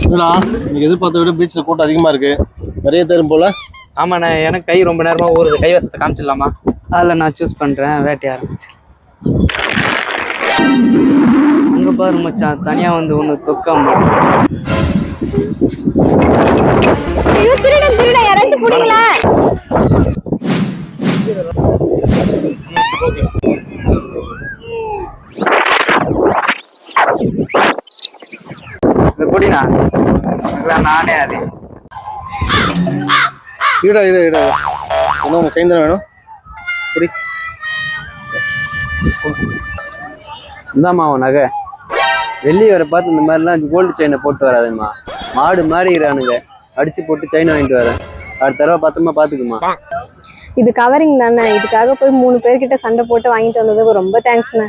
என்னடா நீங்க எதிர்பார்த்த விட பீச்ல கூட்டம் அதிகமா இருக்கு, நிறைய தரும் போல. ஆமாண்ணே, எனக்கு கை ரொம்ப நேரமா ஊறுது. கைவசத்தை காமிச்சிடலாமா? அதில் நான் சூஸ் பண்றேன், வேட்டைய ஆரம்பிச்சு. அங்க பாரு மச்சான், தனியா வந்து ஒண்ணு தொக்காம. திருட யாராச்சும் புடிங்களா? இது புடினா நானே அது. ஈடா ஈடா ஈடா என்ன உங்க செயின் தானே வேணும்? புடி. இந்தாம்மா உன் நகை. வெள்ளி வர பார்த்து இந்த மாதிரிலாம் கோல்டு செயினை போட்டு வராதும்மா. மாடு மாறிக்கிறானுங்க, அடிச்சு போட்டு செயின் வாங்கிட்டு வரேன். அடுத்த தடவை பத்திரமா பாத்துக்குமா. இது கவரிங் தானே, இதுக்காக போய் 3 பேர்கிட்ட சண்டை போட்டு வாங்கிட்டு வந்ததுக்கு ரொம்ப தேங்க்ஸ்ண்ணே.